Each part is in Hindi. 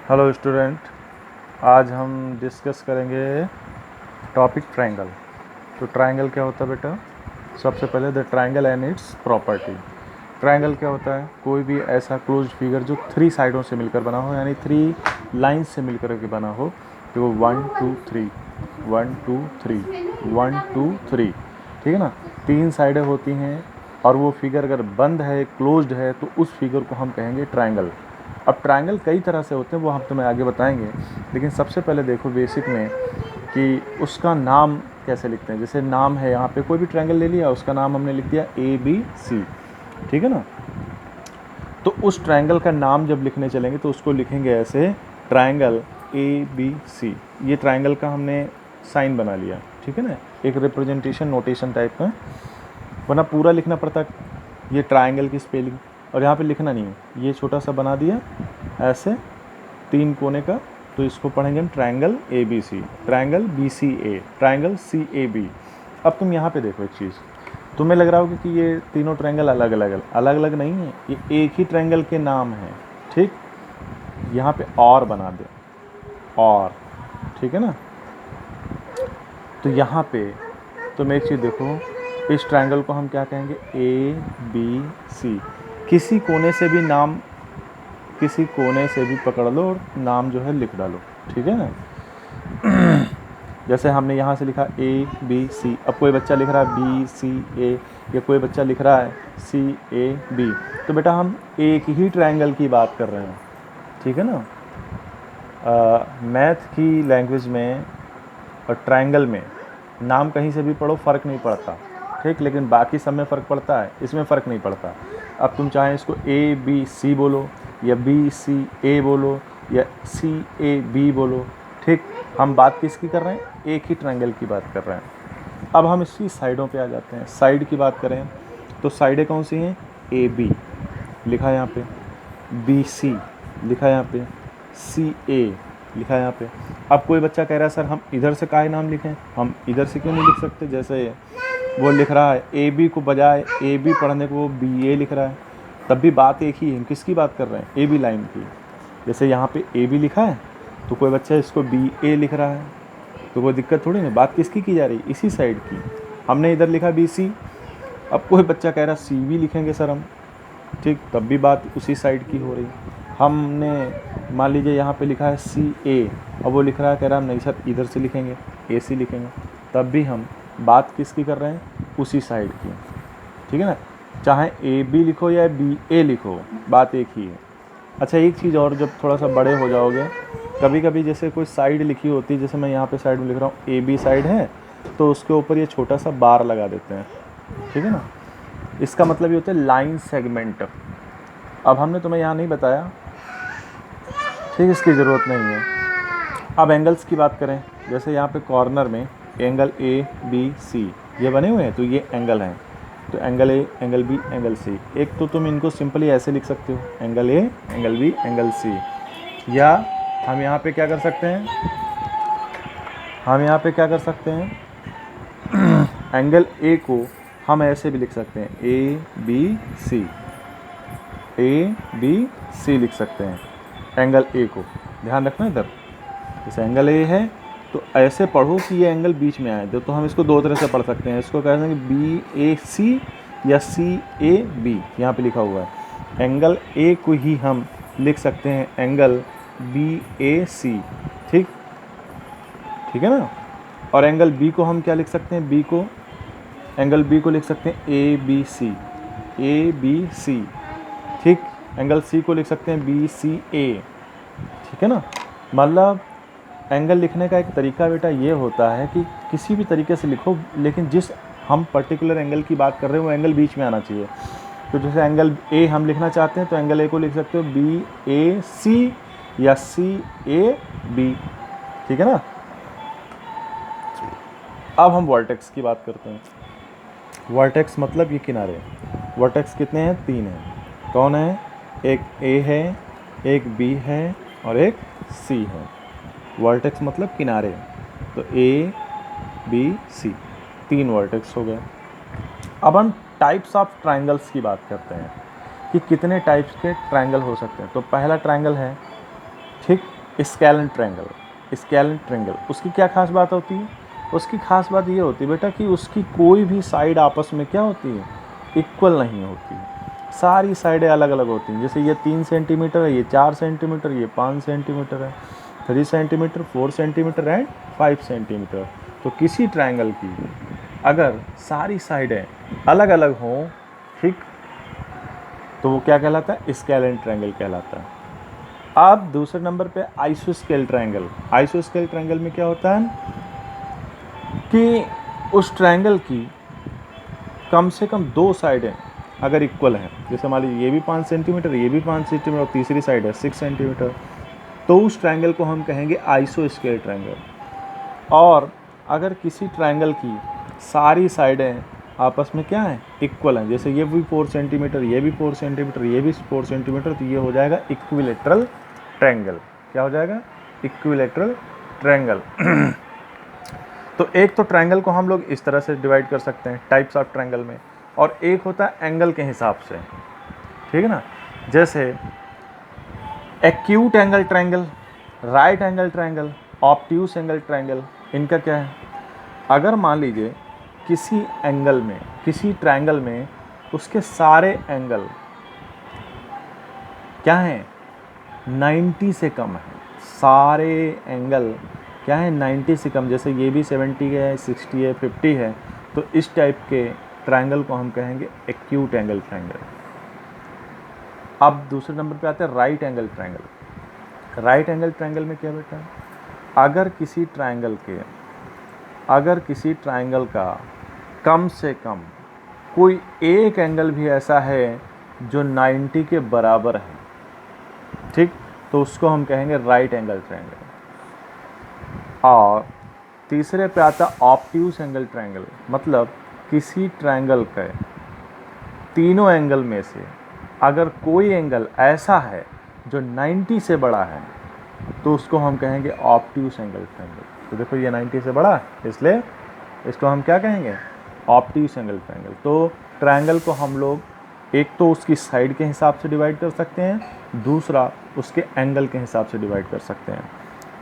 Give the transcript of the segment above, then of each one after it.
हेलो स्टूडेंट, आज हम डिस्कस करेंगे टॉपिक ट्रायंगल। तो ट्रायंगल क्या होता है बेटा? सबसे पहले the triangle and it's property. Triangle क्या होता है? कोई भी ऐसा क्लोज्ड फिगर जो 3 साइडों से मिलकर बना हो, यानी 3 लाइन से मिलकर के बना हो। तो 1 2 3 1 2 3 1 2 3, ठीक है ना। 3 साइडें होती हैं और वो फिगर अगर बंद है, क्लोज्ड है, तो उस फिगर को हम कहेंगे ट्रायंगल। अब ट्रायंगल कई तरह से होते हैं, वो हम तुम्हें आगे बताएंगे। लेकिन सबसे पहले देखो बेसिक में कि उसका नाम कैसे लिखते हैं। जैसे नाम है, यहाँ पे कोई भी ट्रायंगल ले लिया, उसका नाम हमने लिख दिया ABC, ठीक है ना। तो उस ट्रायंगल का नाम जब लिखने चलेंगे तो उसको लिखेंगे ऐसे, ट्रायंगल ABC। ये ट्रायंगल का हमने साइन बना लिया, ठीक है ना, एक रिप्रेजेंटेशन नोटेशन टाइप का। वरना पूरा लिखना पड़ता ये ट्रायंगल की स्पेलिंग, और यहाँ पे लिखना नहीं है, ये छोटा सा बना दिया ऐसे 3 कोने का। तो इसको पढ़ेंगे हम triangle ABC, triangle BCA, triangle CAB। अब तुम यहाँ पे देखो एक चीज़, तुम्हें लग रहा होगा कि ये तीनों ट्रायंगल अलग अलग नहीं है, ये एक ही ट्रायंगल के नाम है, ठीक। यहाँ पे और बना दे, और, ठीक है ना। तो यहाँ पे तुम एक चीज़ देखो, इस ट्रायंगल को हम क्या कहेंगे? ABC। किसी कोने से भी नाम, किसी कोने से भी पकड़ लो और नाम जो है लिख डालो, ठीक है ना। जैसे हमने यहाँ से लिखा ABC, अब कोई बच्चा लिख रहा है BCA, या कोई बच्चा लिख रहा है CAB, तो बेटा हम एक ही ट्रायंगल की बात कर रहे हैं, ठीक है ना। मैथ की लैंग्वेज में और ट्रायंगल में नाम कहीं से भी पढ़ो, फ़र्क नहीं पड़ता, ठीक। लेकिन बाकी सब में फ़र्क पड़ता है, इसमें फ़र्क नहीं पड़ता। अब तुम चाहे इसको ABC बोलो, या BCA बोलो, या CAB बोलो, ठीक। हम बात किसकी कर रहे हैं? एक ही ट्रायंगल की बात कर रहे हैं। अब हम इसकी साइडों पे आ जाते हैं। साइड की बात करें तो साइडें कौन सी हैं? AB लिखा है यहाँ पे, BC लिखा है यहाँ पे, CA लिखा है यहाँ पे। अब कोई बच्चा कह रहा है सर हम इधर से काहे नाम लिखें, हम इधर से क्यों नहीं लिख सकते? जैसे वो लिख रहा है AB को बजाय AB पढ़ने को वो BA लिख रहा है, तब भी बात एक ही है। हम किसकी बात कर रहे हैं? AB लाइन की। जैसे यहाँ पे AB लिखा है तो कोई बच्चा इसको BA लिख रहा है, तो कोई दिक्कत थोड़ी नहीं। बात किसकी की जा रही है? इसी साइड की। हमने इधर लिखा BC, अब कोई बच्चा कह रहा CV लिखेंगे सर हम, ठीक, तब भी बात उसी साइड की हो रही। हमने मान लीजिए यहाँ पे लिखा है CA, अब वो लिख रहा है, कह रहा है नहीं सर इधर से लिखेंगे, AC लिखेंगे, तब भी हम बात किसकी कर रहे हैं? उसी साइड की, ठीक है ना। चाहे AB लिखो या BA लिखो, बात एक ही है। अच्छा एक चीज़ और, जब थोड़ा सा बड़े हो जाओगे, कभी कभी जैसे कोई साइड लिखी होती है, जैसे मैं यहाँ पे साइड में लिख रहा हूँ AB साइड है, तो उसके ऊपर ये छोटा सा बार लगा देते हैं, ठीक है ना। इसका मतलब ये होता है लाइन सेगमेंट। अब हमने तुम्हें यहाँ नहीं बताया, ठीक, इसकी ज़रूरत नहीं है। अब एंगल्स की बात करें, जैसे यहाँ पे कॉर्नर में एंगल ABC ये बने हुए हैं, तो ये एंगल हैं। तो angle A, angle B, angle C। एक तो तुम इनको सिंपली ऐसे लिख सकते हो, angle A, angle B, angle C। या हम यहाँ पे क्या कर सकते हैं? हम यहाँ पे क्या कर सकते हैं? एंगल A को हम ऐसे भी लिख सकते हैं, ABC, ABC लिख सकते हैं एंगल A को। ध्यान रखना इधर, जैसे एंगल A है तो ऐसे पढ़ो कि ये एंगल बीच में आए। तो हम इसको दो तरह से पढ़ सकते हैं, इसको कह सकते हैं BAC या CAB, यहाँ पे लिखा हुआ है। एंगल A को ही हम लिख सकते हैं एंगल BAC, ठीक, ठीक है ना। और एंगल B को हम क्या लिख सकते हैं? B को, एंगल B को लिख सकते हैं ABC, ABC, ठीक। एंगल C को लिख सकते हैं BCA, ठीक है ना। मतलब एंगल लिखने का एक तरीका बेटा ये होता है कि किसी भी तरीके से लिखो, लेकिन जिस हम पर्टिकुलर एंगल की बात कर रहे हैं वो एंगल बीच में आना चाहिए। तो जैसे एंगल A हम लिखना चाहते हैं तो एंगल A को लिख सकते हो BAC या CAB, ठीक है ना। अब हम वर्टेक्स की बात करते हैं। वर्टेक्स मतलब ये किनारे। वर्टेक्स कितने हैं? 3 हैं। कौन है? एक A है, एक B है और एक C है। वर्टेक्स मतलब किनारे। तो A, B, C, 3 वर्टेक्स हो गए। अब हम टाइप्स ऑफ ट्रायंगल्स की बात करते हैं कि कितने टाइप्स के ट्रायंगल हो सकते हैं। तो पहला ट्रायंगल है, ठीक, स्केलेन ट्रायंगल, स्केलेन ट्रायंगल उसकी क्या खास बात होती है? उसकी खास बात ये होती है बेटा कि उसकी कोई भी साइड आपस में क्या होती है? इक्वल नहीं होती, सारी साइडें अलग अलग होती हैं। जैसे ये 3 सेंटीमीटर है, ये 4 सेंटीमीटर, ये 5 सेंटीमीटर है, 3 सेंटीमीटर, 4 सेंटीमीटर एंड 5 सेंटीमीटर। तो किसी ट्रायंगल की अगर सारी साइडें अलग अलग हों, ठीक, तो वो क्या कहलाता है? स्केलेन ट्रायंगल कहलाता है। अब दूसरे नंबर पे आइसोस्केल ट्रायंगल। आइसोस्केल ट्रायंगल में क्या होता है कि उस ट्रायंगल की कम से कम 2 साइडें अगर इक्वल हैं, जैसे मान लीजिए ये भी 5 सेंटीमीटर, ये भी 5 सेंटीमीटर और तीसरी साइड है 6 सेंटीमीटर, तो उस ट्रायंगल को हम कहेंगे आइसोस्केल ट्रायंगल। और अगर किसी ट्रायंगल की सारी साइडें आपस में क्या हैं? इक्वल हैं, जैसे ये भी 4 सेंटीमीटर, ये भी 4 सेंटीमीटर, ये भी 4 सेंटीमीटर, तो ये हो जाएगा इक्विलैटरल ट्रायंगल। क्या हो जाएगा? Equilateral triangle. तो एक तो ट्रायंगल को हम लोग इस तरह से डिवाइड कर सकते हैं टाइप्स ऑफ ट्रायंगल में, और एक होता है एंगल के हिसाब से, ठीक है ना। जैसे acute angle triangle, right angle triangle, obtuse angle triangle, इनका क्या है? अगर मान लीजिए किसी एंगल में, किसी ट्रायंगल में उसके सारे एंगल क्या हैं? 90 से कम है, सारे एंगल क्या है? 90 से कम। जैसे ये भी 70 है, 60 है, 50 है, तो इस टाइप के ट्रायंगल को हम कहेंगे एक्यूट एंगल ट्रायंगल। अब दूसरे नंबर पे आता है right angle triangle. Right angle triangle में क्या बेटा? अगर किसी ट्रायंगल का कम से कम कोई एक एंगल भी ऐसा है जो 90 के बराबर है, ठीक, तो उसको हम कहेंगे राइट एंगल ट्रायंगल। और तीसरे पे आता ऑब्ट्यूस एंगल ट्रायंगल, मतलब किसी ट्रायंगल के तीनों एंगल में से अगर कोई एंगल ऐसा है जो 90 से बड़ा है, तो उसको हम कहेंगे ऑब्ट्यूस एंगल ट्रायंगल। तो देखो ये 90 से बड़ा है, इसलिए इसको हम क्या कहेंगे? Obtuse angle triangle. तो ट्रायंगल को हम लोग एक तो उसकी साइड के हिसाब से डिवाइड कर सकते हैं, दूसरा उसके एंगल के हिसाब से डिवाइड कर सकते हैं,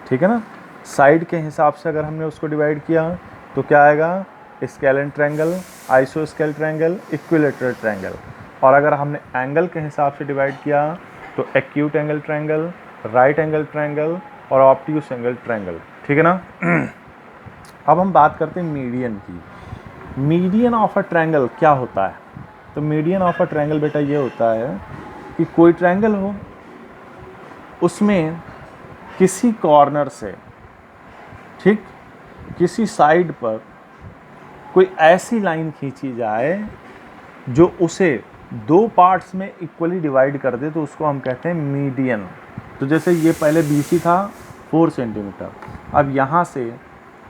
ठीक है ना। साइड के हिसाब से अगर हमने उसको डिवाइड किया तो क्या आएगा? स्केलेन ट्रायंगल, आइसोस्केल ट्रायंगल, इक्विलैटरल ट्रायंगल। और अगर हमने एंगल के हिसाब से डिवाइड किया तो acute angle triangle, right angle triangle और ऑब्ट्यूस एंगल ट्रायंगल, ठीक है ना। अब हम बात करते हैं मीडियन की। मीडियन ऑफ अ ट्रायंगल क्या होता है? तो मीडियन ऑफ अ ट्रायंगल बेटा ये होता है कि कोई ट्रायंगल हो, उसमें किसी कॉर्नर से, ठीक, किसी साइड पर कोई ऐसी लाइन खींची जाए जो उसे 2 पार्ट्स में इक्वली डिवाइड कर दे, तो उसको हम कहते हैं मीडियन। तो जैसे ये पहले BC था 4 सेंटीमीटर, अब यहाँ से,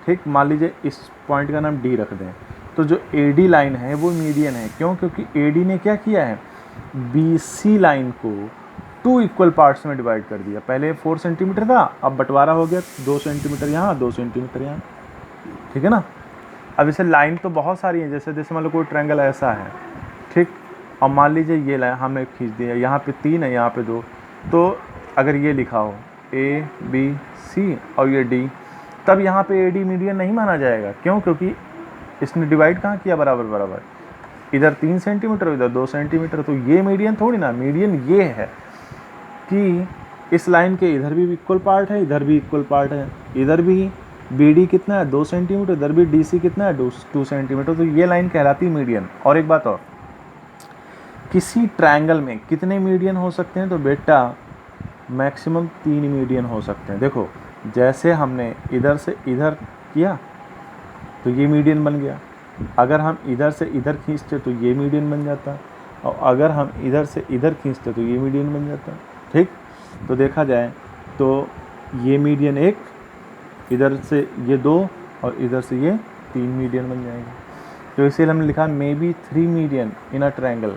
ठीक, मान लीजिए इस पॉइंट का नाम D रख दें, तो जो AD लाइन है वो मीडियन है। क्यों? क्योंकि AD ने क्या किया है? BC लाइन को 2 इक्वल पार्ट्स में डिवाइड कर दिया। पहले 4 सेंटीमीटर था, अब बंटवारा हो गया 2 सेंटीमीटर यहाँ, 2 सेंटीमीटर यहाँ, ठीक है ना। अब इसे लाइन तो बहुत सारी है, जैसे मान लो कोई ट्रायंगल ऐसा है, ठीक, और मान लीजिए ये लाइन हमने खींच दी है, यहाँ पे 3 है, यहाँ पे 2, तो अगर ये लिखा हो ABC और ये D, तब यहाँ पे AD मीडियन नहीं माना जाएगा। क्यों? क्योंकि इसने डिवाइड कहाँ किया? बराबर बराबर, इधर 3 सेंटीमीटर इधर 2 सेंटीमीटर, तो ये मीडियन थोड़ी ना। मीडियन ये है कि इस लाइन के इधर भी इक्वल पार्ट है, इधर भी इक्वल पार्ट है, इधर भी BD कितना है? 2 सेंटीमीटर, इधर भी DC कितना है? 2 सेंटीमीटर, तो ये लाइन कहलाती है मीडियन। और एक बात और, किसी ट्रायंगल में कितने मीडियन हो सकते हैं? तो बेटा मैक्सिमम 3 मीडियन हो सकते हैं। देखो जैसे हमने इधर से इधर किया तो ये मीडियन बन गया, अगर हम इधर से इधर खींचते तो ये मीडियन बन जाता, और अगर हम इधर से इधर खींचते तो ये मीडियन बन जाता, ठीक। तो देखा जाए तो ये मीडियन 1, इधर से ये 2 और इधर से ये 3 मीडियन बन जाएंगे। तो इसीलिए हमने लिखा may be 3 median in a triangle.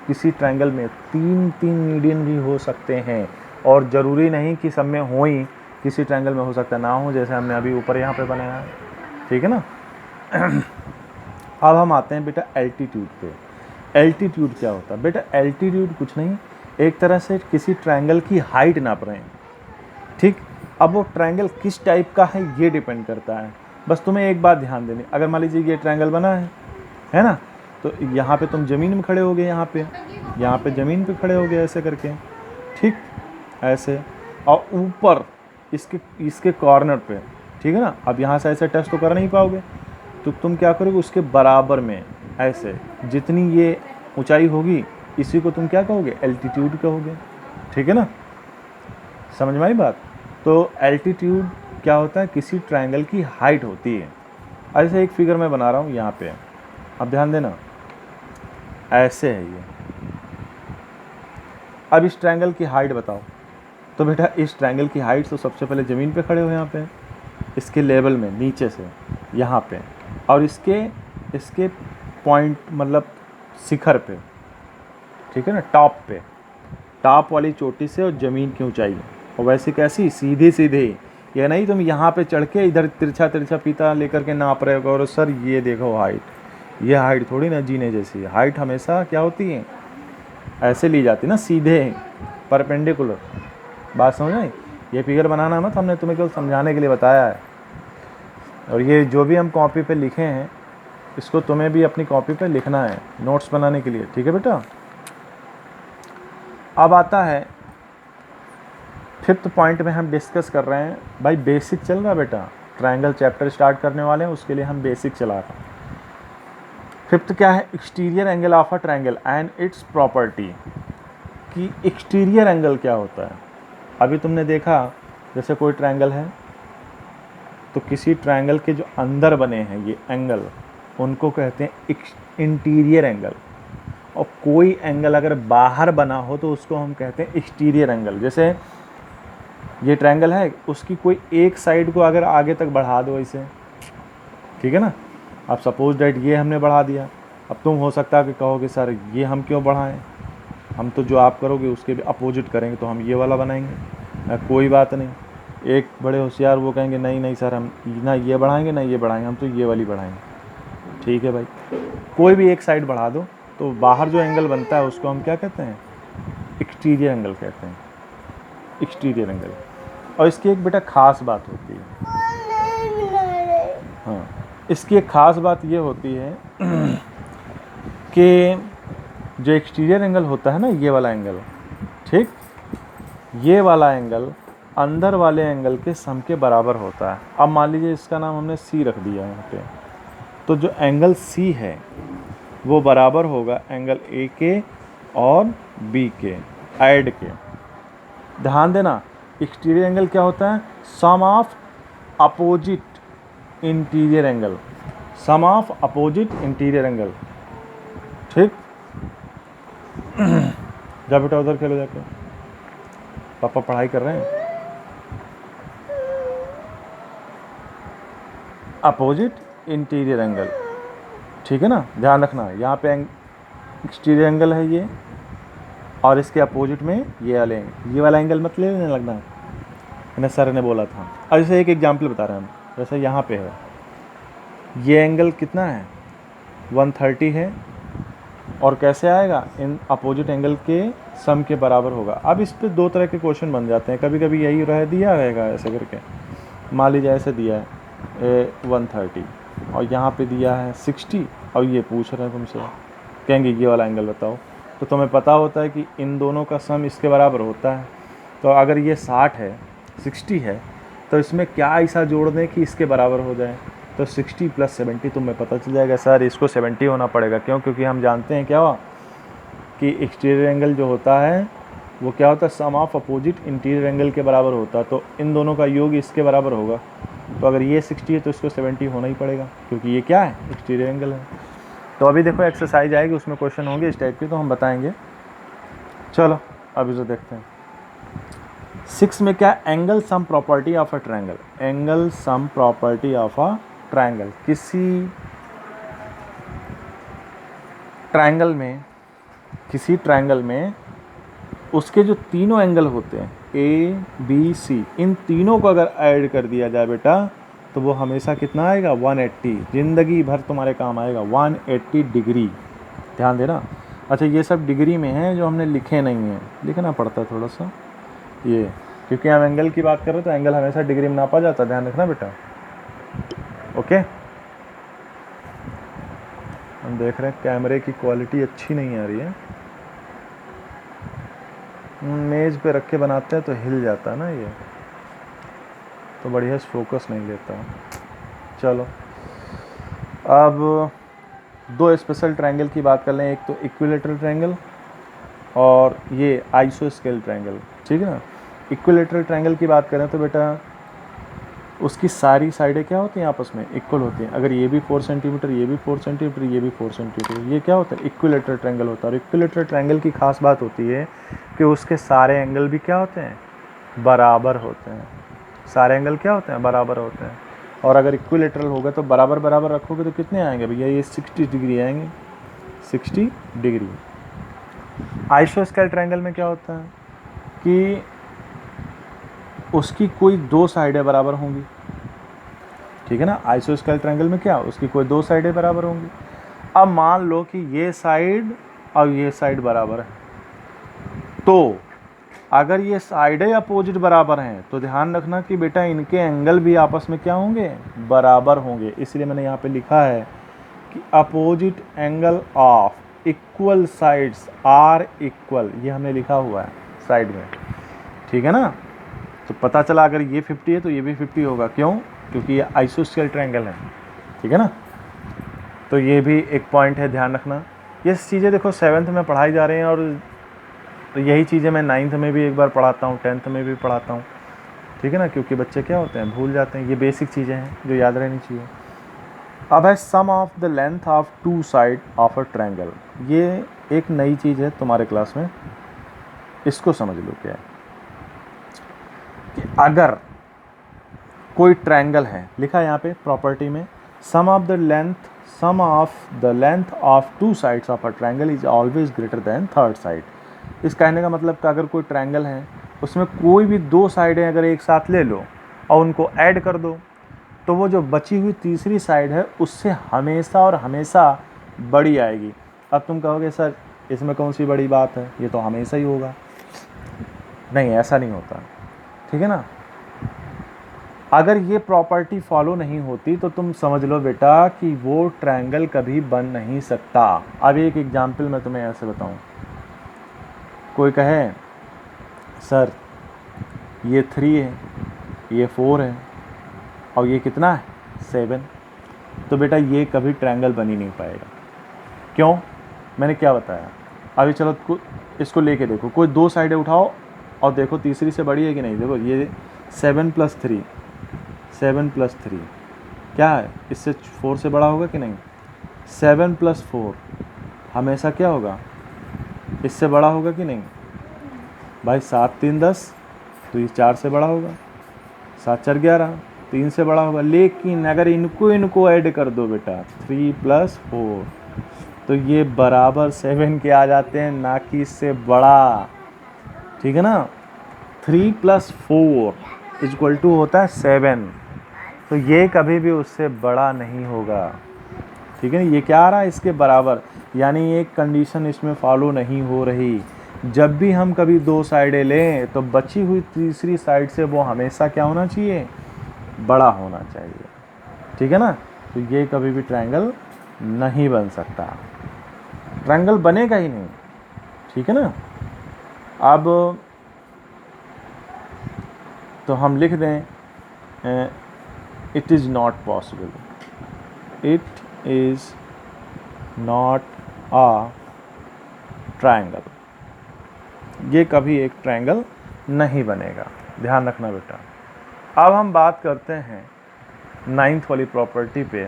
किसी ट्रायंगल में 3 मीडियन भी हो सकते हैं, और ज़रूरी नहीं कि सब में हो ही, किसी ट्रायंगल में हो सकता ना हो, जैसे हमने अभी ऊपर यहाँ पे बनाया है, ठीक है ना। अब हम आते हैं बेटा एल्टीट्यूड पे। एल्टीट्यूड क्या होता है? बेटा एल्टीट्यूड कुछ नहीं, एक तरह से किसी ट्रायंगल की हाइट नाप रहे हैं, ठीक। अब वो ट्रायंगल किस टाइप का है ये डिपेंड करता है। बस तुम्हें एक बात ध्यान देनी, अगर मान लीजिए ये ट्रायंगल बना है ना, तो यहाँ पे तुम ज़मीन में खड़े हो गए, यहाँ पे ज़मीन पे खड़े हो गए ऐसे करके, ठीक, ऐसे, और ऊपर इसके कॉर्नर पे, ठीक है ना। अब यहाँ से ऐसे टच तो कर नहीं पाओगे, तो तुम क्या करोगे, उसके बराबर में ऐसे जितनी ये ऊंचाई होगी इसी को तुम क्या कहोगे, एल्टीट्यूड कहोगे, ठीक है ना। समझ में आई बात। तो एल्टीट्यूड क्या होता है, किसी ट्रायंगल की हाइट होती है। ऐसे एक फिगर मैं बना रहा हूँ यहाँ पे, अब ध्यान देना, ऐसे है ये। अब इस ट्रायंगल की हाइट बताओ, तो बेटा इस ट्रायंगल की हाइट तो सबसे पहले ज़मीन पे खड़े हो यहाँ पे, इसके लेवल में नीचे से यहाँ पे, और इसके पॉइंट मतलब शिखर पे, ठीक है ना, टॉप पे, टॉप वाली चोटी से और ज़मीन की ऊंचाई, और वैसे कैसी, सीधे सीधे। ये नहीं तुम यहाँ पे चढ़ के इधर तिरछा तिरछा पीता लेकर के नाप रहे हो, और सर ये देखो हाइट, ये हाइट थोड़ी ना जीने जैसी है। हाइट हमेशा क्या होती है, ऐसे ली जाती है ना, सीधे परपेंडिकुलर। बात समझ आई। ये फिगर बनाना मत, हमने तुम्हें केवल समझाने के लिए बताया है। और ये जो भी हम कॉपी पे लिखे हैं इसको तुम्हें भी अपनी कॉपी पे लिखना है नोट्स बनाने के लिए, ठीक है बेटा। अब आता है 5th पॉइंट में हम डिस्कस कर रहे हैं, भाई बेसिक चल रहा बेटा, ट्रायंगल चैप्टर स्टार्ट करने वाले हैं उसके लिए हम बेसिक चला रहे हैं। 5th क्या है, exterior angle of a triangle and it's property, कि एक्सटीरियर एंगल क्या होता है। अभी तुमने देखा जैसे कोई ट्रायंगल है, तो किसी ट्रायंगल के जो अंदर बने हैं ये एंगल, उनको कहते हैं इंटीरियर एंगल, और कोई एंगल अगर बाहर बना हो तो उसको हम कहते हैं एक्सटीरियर एंगल। जैसे ये ट्रायंगल है, उसकी कोई एक साइड को अगर आगे तक बढ़ा दो इसे, ठीक है ना। अब सपोज डैट ये हमने बढ़ा दिया, अब तुम हो सकता है कि कहोगे सर ये हम क्यों बढ़ाएं, हम तो जो आप करोगे उसके भी अपोजिट करेंगे, तो हम ये वाला बनाएंगे। कोई बात नहीं, एक बड़े होशियार वो कहेंगे नहीं नहीं सर हम ना ये बढ़ाएंगे ना ये बढ़ाएंगे, हम तो ये वाली बढ़ाएंगे। ठीक है भाई, कोई भी एक साइड बढ़ा दो, तो बाहर जो एंगल बनता है उसको हम क्या कहते हैं, एक्सटीरियर एंगल कहते हैं, एक्सटीरियर एंगल। और इसकी एक बेटा ख़ास बात होती है, हाँ, इसकी एक ख़ास बात ये होती है कि जो एक्सटीरियर एंगल होता है ना, ये वाला एंगल, ठीक, ये वाला एंगल अंदर वाले एंगल के सम के बराबर होता है। अब मान लीजिए इसका नाम हमने सी रख दिया यहाँ पे, तो जो एंगल सी है वो बराबर होगा एंगल ए के और बी के ऐड के। ध्यान देना, एक्सटीरियर एंगल क्या होता है, sum of opposite interior angle, sum of opposite interior angle, ठीक। जा बेटा उधर खेलो जाके, पापा पढ़ाई कर रहे हैं। अपोजिट इंटीरियर एंगल, ठीक है ना, ध्यान रखना। यहाँ पे एक्सटीरियर एंगल है ये, और इसके अपोजिट में ये वाला एंगल मत लेने लगना, मैंने सर ने बोला था। अब जैसे एक एग्जांपल बता रहे हैं हम, जैसे यहाँ पे है, ये एंगल कितना है 130 है, और कैसे आएगा, इन अपोजिट एंगल के सम के बराबर होगा। अब इस पे दो तरह के क्वेश्चन बन जाते हैं, कभी कभी यही रह दिया रहेगा ऐसे करके, मान लीजिए ऐसे दिया है 130 और यहाँ पे दिया है 60, और ये पूछ रहे हैं तुमसे, कहेंगे ये वाला एंगल बताओ, तो तुम्हें पता होता है कि इन दोनों का सम इसके बराबर होता है। तो अगर ये 60 है 60 है, तो इसमें क्या ऐसा जोड़ दें कि इसके बराबर हो जाए, तो 60 + 70 तुम्हें पता चल जाएगा सर इसको 70 होना पड़ेगा। क्यों, क्योंकि हम जानते हैं क्या हुआ कि एक्सटीरियर एंगल जो होता है वो क्या होता है, sum of opposite interior angle के बराबर होता है, तो इन दोनों का योग इसके बराबर होगा। तो अगर ये 60 है तो इसको 70 होना ही पड़ेगा, क्योंकि ये क्या है, एक्सटीरियर एंगल है। तो अभी देखो एक्सरसाइज आएगी, उसमें क्वेश्चन होंगे इस टाइप के, तो हम बताएंगे। चलो अभी जो देखते हैं 6 में क्या, angle sum property of a triangle, angle sum property of a triangle. किसी ट्रायंगल में उसके जो तीनों एंगल होते हैं ए बी सी, इन तीनों को अगर ऐड कर दिया जाए बेटा, तो वो हमेशा कितना आएगा, 180, ज़िंदगी भर तुम्हारे काम आएगा, 180 डिग्री। ध्यान देना। अच्छा ये सब डिग्री में है, जो हमने लिखे नहीं हैं, लिखना पड़ता है थोड़ा सा, ये क्योंकि हम एंगल की बात कर रहे हैं तो एंगल हमेशा डिग्री में नापा जाता है, ध्यान रखना बेटा। ओके, हम देख रहे हैं कैमरे की क्वालिटी अच्छी नहीं आ रही है, मेज पे रख के बनाते हैं तो हिल जाता है ना ये, तो बढ़िया फोकस नहीं लेता। चलो अब दो स्पेशल ट्रायंगल की बात कर लें, एक तो इक्विलेटरल ट्रायंगल और ये आइसोस्केल ट्रायंगल, ठीक है ना। इक्विलेटरल ट्रायंगल की बात करें तो बेटा उसकी सारी साइडें क्या होती हैं, आपस में इक्वल होती हैं। अगर ये भी 4 सेंटीमीटर, ये भी 4 सेंटीमीटर, ये भी 4 सेंटीमीटर, ये क्या होता है, इक्विलेटरल ट्रायंगल होता है। और इक्विलेटरल ट्रायंगल की खास बात होती है कि उसके सारे एंगल भी क्या होते हैं, बराबर होते हैं। सारे एंगल क्या होते हैं, बराबर होते हैं। और अगर इक्विलेटरल होगा तो बराबर बराबर रखोगे तो कितने आएंगे भैया, ये 60 डिग्री आएंगे, 60 डिग्री। आइसोस्केल ट्रायंगल में क्या होता है कि उसकी कोई दो साइडें बराबर होंगी, ठीक है ना। आइसोस्केल ट्रायंगल में क्या, उसकी कोई दो साइडें बराबर होंगी। अब मान लो कि ये साइड और ये साइड बराबर है, तो अगर ये साइडें अपोजिट बराबर हैं तो ध्यान रखना कि बेटा इनके एंगल भी आपस में क्या होंगे, बराबर होंगे। इसलिए मैंने यहाँ पे लिखा है कि opposite angle of equal sides are equal, ये हमने लिखा हुआ है साइड में, ठीक है ना। तो पता चला अगर ये 50 है तो ये भी 50 होगा, क्यों, क्योंकि ये आइसोस्केल ट्रायंगल है, ठीक है ना। तो ये भी एक पॉइंट है, ध्यान रखना। ये चीज़ें देखो 7th में पढ़ाई जा रही हैं, और तो यही चीज़ें मैं 9th में भी एक बार पढ़ाता हूँ, 10th में भी पढ़ाता हूँ, ठीक है ना, क्योंकि बच्चे क्या होते हैं, भूल जाते हैं। ये बेसिक चीज़ें हैं जो याद रहनी चाहिए। अब है sum of the length of two side of a triangle. ये एक नई चीज़ है तुम्हारे क्लास में, इसको समझ लो क्या है कि अगर कोई ट्रायंगल है, लिखा है यहाँ पे प्रॉपर्टी में, sum of the length of two sides of a triangle is always greater than third side. इस कहने का मतलब कि अगर कोई ट्रायंगल है उसमें कोई भी दो साइडें अगर एक साथ ले लो और उनको ऐड कर दो, तो वो जो बची हुई तीसरी साइड है उससे हमेशा और हमेशा बड़ी आएगी। अब तुम कहोगे सर इसमें कौन सी बड़ी बात है, ये तो हमेशा ही होगा। नहीं, ऐसा नहीं होता, ठीक है ना। अगर ये प्रॉपर्टी फॉलो नहीं होती तो तुम समझ लो बेटा कि वो ट्रायंगल कभी बन नहीं सकता। अब एक एग्जाम्पल मैं तुम्हें ऐसे बताऊं, कोई कहे सर ये 3 है, ये 4 है और ये कितना है 7, तो बेटा ये कभी ट्रायंगल बन ही नहीं पाएगा। क्यों, मैंने क्या बताया। अभी चलो इसको लेके देखो, कोई दो साइडें उठाओ और देखो तीसरी से बड़ी है कि नहीं। देखो ये 7 + 3, 7 + 3 क्या है, इससे 4 से बड़ा होगा कि नहीं। 7 + 4 हमेशा क्या होगा, इससे बड़ा होगा कि नहीं भाई। 7 × 3 = 10, तो ये 4 से बड़ा होगा। 7 × 4 = 11, 3 से बड़ा होगा। लेकिन अगर इनको ऐड कर दो बेटा 3 + 4, तो ये बराबर 7 के आ जाते हैं, ना कि इससे बड़ा, ठीक है ना। 3 + 4 = होता है 7, तो ये कभी भी उससे बड़ा नहीं होगा, ठीक है ना। ये क्या आ रहा है, इसके बराबर, यानी एक कंडीशन इसमें फॉलो नहीं हो रही। जब भी हम कभी दो साइडें लें तो बची हुई तीसरी साइड से वो हमेशा क्या होना चाहिए, बड़ा होना चाहिए, ठीक है ना। तो ये कभी भी ट्रायंगल नहीं बन सकता, ट्रायंगल बनेगा ही नहीं, ठीक है ना। अब तो हम लिख दें it is not possible, it is not a triangle, ये कभी एक ट्रायंगल नहीं बनेगा, ध्यान रखना बेटा। अब हम बात करते हैं 9th वाली प्रॉपर्टी पे।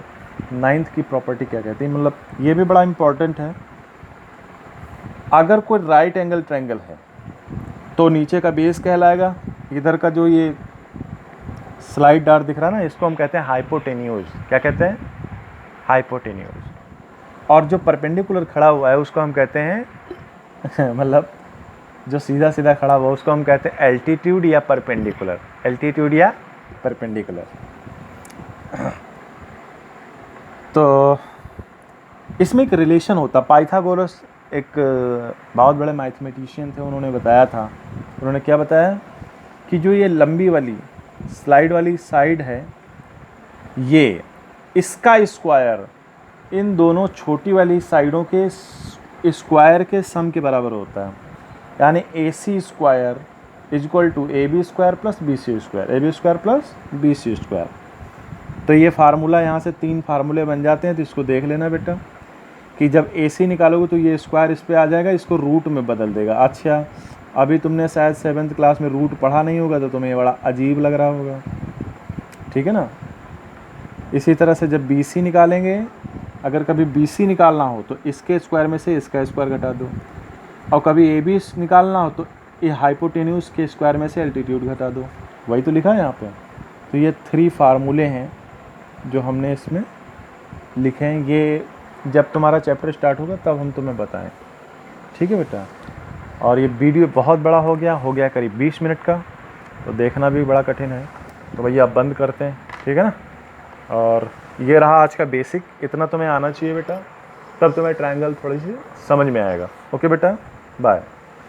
9th की प्रॉपर्टी क्या कहती है, मतलब ये भी बड़ा इंपॉर्टेंट है। अगर कोई राइट एंगल ट्रायंगल है तो नीचे का बेस कहलाएगा, इधर का जो ये स्लाइड डार दिख रहा है ना, इसको हम कहते हैं हाइपोटेन्यूज। क्या कहते हैं, हाइपोटेन्यूज। और जो परपेंडिकुलर खड़ा हुआ है उसको हम कहते हैं मतलब जो सीधा सीधा खड़ा हुआ उसको हम कहते हैं एल्टीट्यूड या परपेंडिकुलर, एल्टीट्यूड या परपेंडिकुलर। तो इसमें एक रिलेशन होता, पाइथागोरस एक बहुत बड़े मैथमेटिशियन थे, उन्होंने बताया था, उन्होंने क्या बताया कि जो ये लंबी वाली स्लाइड वाली साइड है, ये इसका स्क्वायर इन दोनों छोटी वाली साइडों के स्क्वायर के सम के बराबर होता है। यानी A C square is equal to A B square plus B C square, A B square plus B C square. तो ये फार्मूला यहाँ से 3 फार्मूले बन जाते हैं। तो इसको देख लेना बेटा कि जब ए सी निकालोगे तो ये स्क्वायर इस पे आ जाएगा, इसको रूट में बदल देगा। अच्छा, अभी तुमने शायद 7th क्लास में रूट पढ़ा नहीं होगा तो तुम्हें ये बड़ा अजीब लग रहा होगा, ठीक है ना। इसी तरह से जब बी सी निकालेंगे, अगर कभी बी सी निकालना हो तो इसके स्क्वायर में से इसका स्क्वायर घटा दो, और कभी ए बी निकालना हो तो ये हाइपोटेन्यूज के स्क्वायर में से एल्टीट्यूड घटा दो। वही तो लिखा है यहाँ पे। तो ये 3 फार्मूले हैं जो हमने इसमें लिखे हैं। ये जब तुम्हारा चैप्टर स्टार्ट होगा तब हम तुम्हें बताएं, ठीक है बेटा। और ये वीडियो बहुत बड़ा हो गया करीब 20 मिनट का, तो देखना भी बड़ा कठिन है। तो भैया अब बंद करते हैं, ठीक है ना। और ये रहा आज का बेसिक, इतना तुम्हें आना चाहिए बेटा, तब तुम्हें ट्रायंगल थोड़ी सी समझ में आएगा। ओके बेटा, बाय।